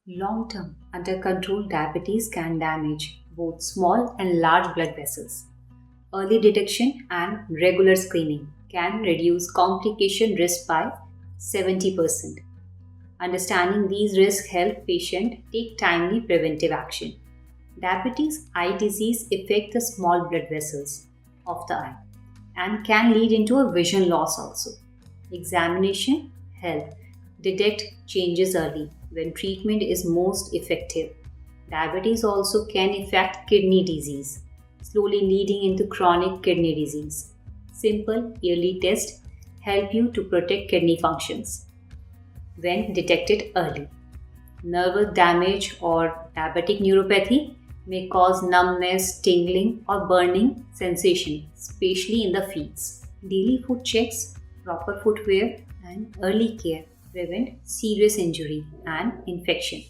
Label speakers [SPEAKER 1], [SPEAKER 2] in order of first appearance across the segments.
[SPEAKER 1] Long-term under-controlled diabetes can damage both small and large blood vessels. Early detection and regular screening can reduce complication risk by 70%. Understanding these risks help patients take timely preventive action. Diabetes eye disease affect the small blood vessels of the eye and can lead into a vision loss also. Examination help detect changes early when treatment is most effective. Diabetes also can affect kidney disease, slowly leading into chronic kidney disease. Simple yearly tests help you to protect kidney functions when detected early. Nervous damage or diabetic neuropathy may cause numbness, tingling, or burning sensation, especially in the feet. Daily foot checks, proper footwear, and early care prevent serious injury and infection.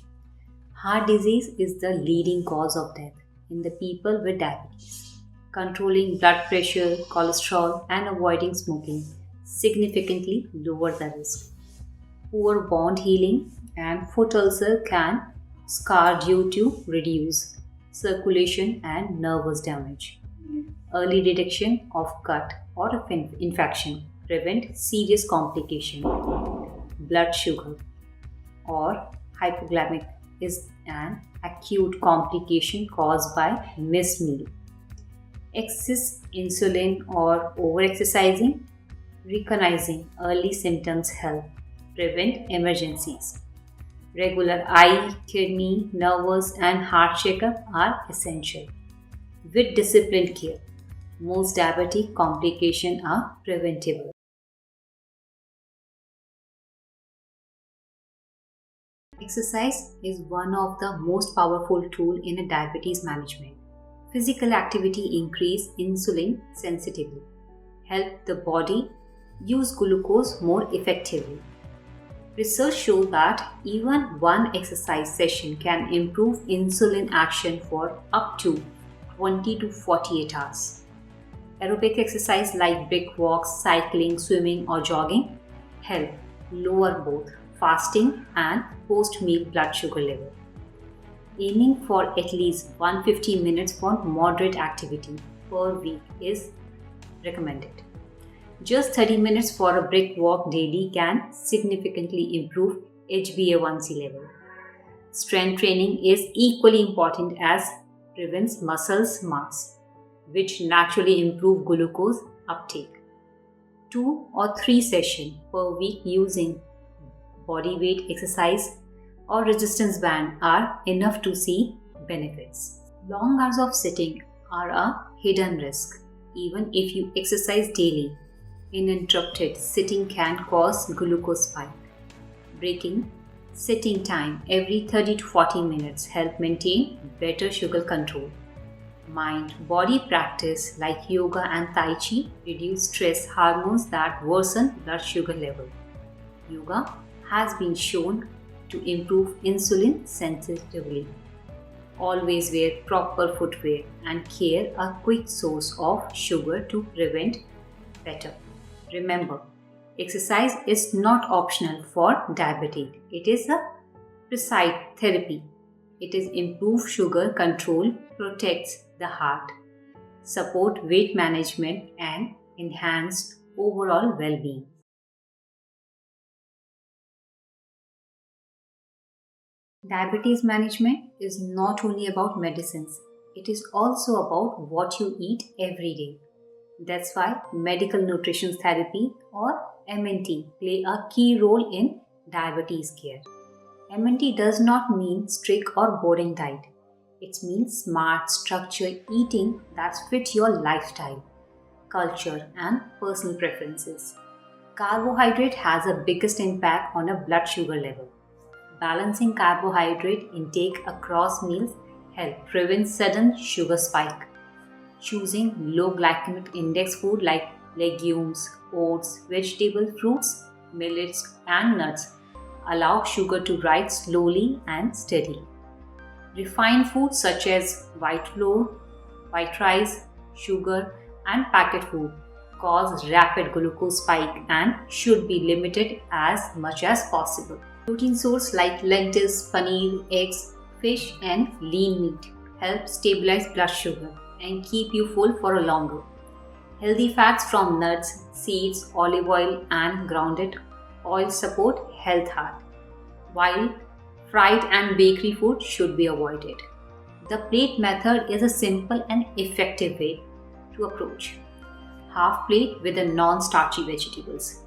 [SPEAKER 1] Heart disease is the leading cause of death in the people with diabetes. Controlling blood pressure, cholesterol, and avoiding smoking significantly lower the risk. Poor wound healing and foot ulcer can scar due to reduce circulation and nervous damage. Early detection of cut or of infection prevent serious complication. Blood sugar or hypoglycemic is an acute complication caused by missed meal. Excess insulin or overexercising, recognizing early symptoms help prevent emergencies. Regular eye, kidney, nervous, and heart checkup are essential. With disciplined care, most diabetic complications are preventable. Exercise is one of the most powerful tools in a diabetes management. Physical activity increase insulin sensitivity, help the body use glucose more effectively. Research shows that even one exercise session can improve insulin action for up to 20 to 48 hours. Aerobic exercise like brisk walks, cycling, swimming, or jogging help lower both fasting and post-meal blood sugar level. Aiming for at least 150 minutes for moderate activity per week is recommended. Just 30 minutes for a brisk walk daily can significantly improve HbA1c level. Strength training is equally important as prevents muscles mass, which naturally improve glucose uptake. 2 or 3 sessions per week using body weight exercise or resistance band are enough to see benefits. Long hours of sitting are a hidden risk. Even if you exercise daily, uninterrupted sitting can cause glucose spike. Breaking sitting time every 30 to 40 minutes help maintain better sugar control. Mind-body practice like yoga and tai chi reduce stress hormones that worsen blood sugar level. Yoga has been shown to improve insulin sensitivity. Always wear proper footwear and care a quick source of sugar to prevent better. Remember, exercise is not optional for diabetes. It is a precise therapy. It is improved sugar control, protects the heart, support weight management and enhance overall well-being. Diabetes management is not only about medicines, it is also about what you eat every day. That's why medical nutrition therapy or MNT play a key role in diabetes care. MNT does not mean strict or boring diet. It means smart, structured eating that fits your lifestyle, culture, and personal preferences. Carbohydrate has the biggest impact on a blood sugar level. Balancing carbohydrate intake across meals help prevent sudden sugar spike. Choosing low glycemic index food like legumes, oats, vegetable fruits, millets, and nuts allow sugar to rise slowly and steadily. Refined foods such as white flour, white rice, sugar, and packet food cause rapid glucose spike and should be limited as much as possible. Protein sources like lentils, paneer, eggs, fish, and lean meat help stabilize blood sugar and keep you full for a longer. Healthy fats from nuts, seeds, olive oil, and grounded oil support health heart, while fried and bakery food should be avoided. The plate method is a simple and effective way to approach. Half plate with the non-starchy vegetables,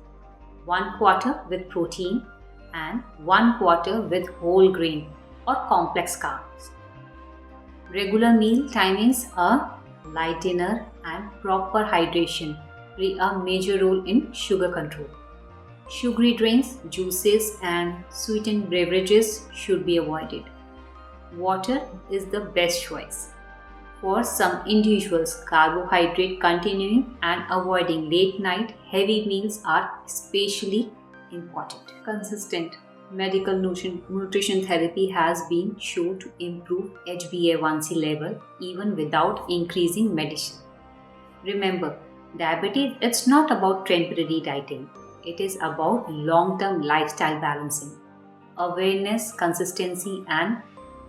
[SPEAKER 1] 1/4 with protein, and 1/4 with whole grain or complex carbs. Regular meal timings, a light dinner, and proper hydration play a major role in sugar control. Sugary drinks, juices, and sweetened beverages should be avoided. Water is the best choice. For some individuals, carbohydrate continuing and avoiding late night heavy meals are especially important. Consistent medical nutrition therapy has been shown to improve HbA1c level even without increasing medicine. Remember, diabetes it's not about temporary dieting. It is about long-term lifestyle balancing. Awareness, consistency, and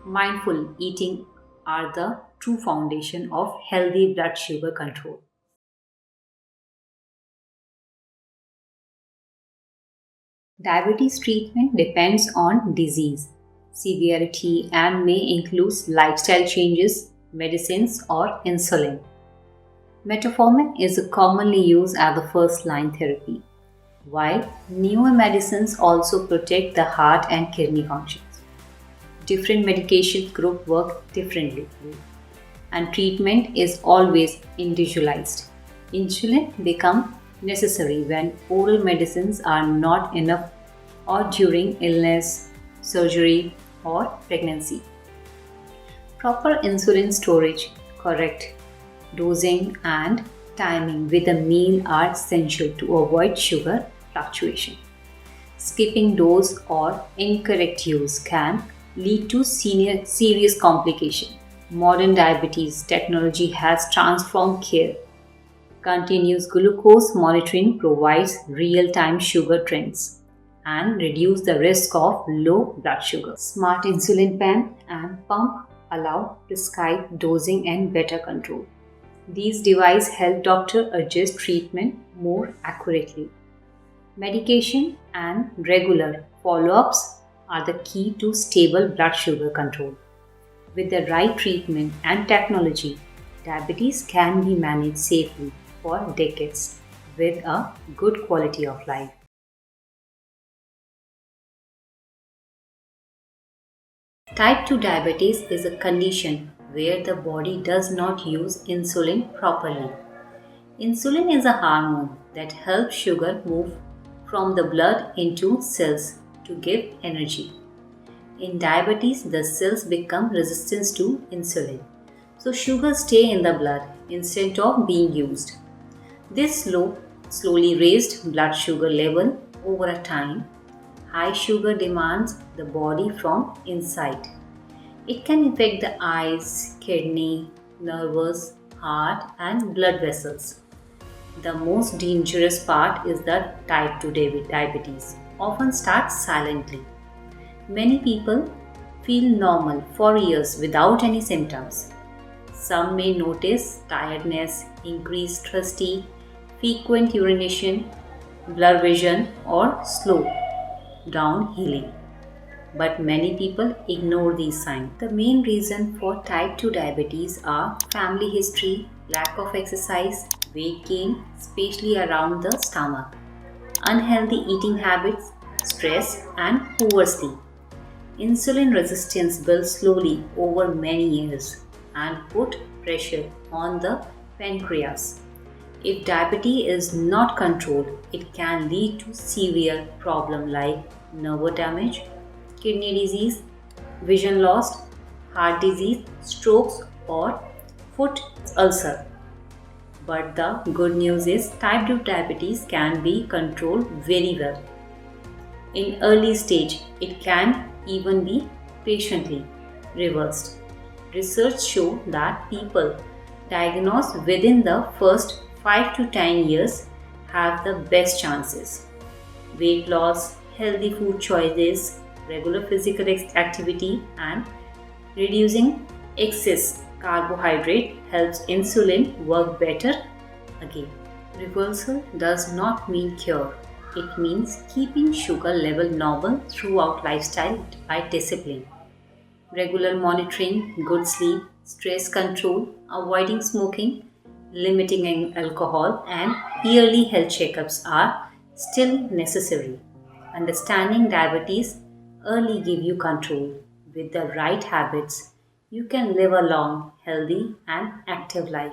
[SPEAKER 1] mindful eating are the true foundation of healthy blood sugar control. Diabetes treatment depends on disease, severity, and may include lifestyle changes, medicines, or insulin. Metformin is commonly used as the first line therapy, while newer medicines also protect the heart and kidney functions. Different medication groups work differently, and treatment is always individualized. Insulin becomes necessary when oral medicines are not enough or during illness, surgery, or pregnancy. Proper insulin storage, correct dosing, and timing with a meal are essential to avoid sugar fluctuation. Skipping dose or incorrect use can lead to serious complications. Modern diabetes technology has transformed care. Continuous glucose monitoring provides real-time sugar trends and reduce the risk of low blood sugar. Smart insulin pen and pump allow prescribed dosing and better control. These devices help doctor adjust treatment more accurately. Medication and regular follow-ups are the key to stable blood sugar control. With the right treatment and technology, diabetes can be managed safely for decades with a good quality of life. Type 2 diabetes is a condition where the body does not use insulin properly. Insulin is a hormone that helps sugar move from the blood into cells to give energy. In diabetes, the cells become resistant to insulin, so sugar stay in the blood instead of being used. This slowly raised blood sugar level over a time. High sugar demands the body from inside. It can affect the eyes, kidney, nerves, heart, and blood vessels. The most dangerous part is that type 2 diabetes often starts silently. Many people feel normal for years without any symptoms. Some may notice tiredness, increased thirsty, frequent urination, blurred vision, or slow down healing. But many people ignore these signs. The main reason for type 2 diabetes are family history, lack of exercise, weight gain, especially around the stomach, unhealthy eating habits, stress, and poor sleep. Insulin resistance builds slowly over many years and put pressure on the pancreas. If diabetes is not controlled, it can lead to severe problems like nerve damage, kidney disease, vision loss, heart disease, strokes, or foot ulcer. But the good news is type 2 diabetes can be controlled very well. In early stage, it can even be patiently reversed. Research show that people diagnosed within the first 5 to 10 years have the best chances. Weight loss, healthy food choices, regular physical activity and reducing excess carbohydrate helps insulin work better again. Reversal does not mean cure. It means keeping sugar level normal throughout lifestyle by discipline. Regular monitoring, good sleep, stress control, avoiding smoking, limiting alcohol, and yearly health checkups are still necessary. Understanding diabetes early give you control. With the right habits, you can live a long, healthy, and active life.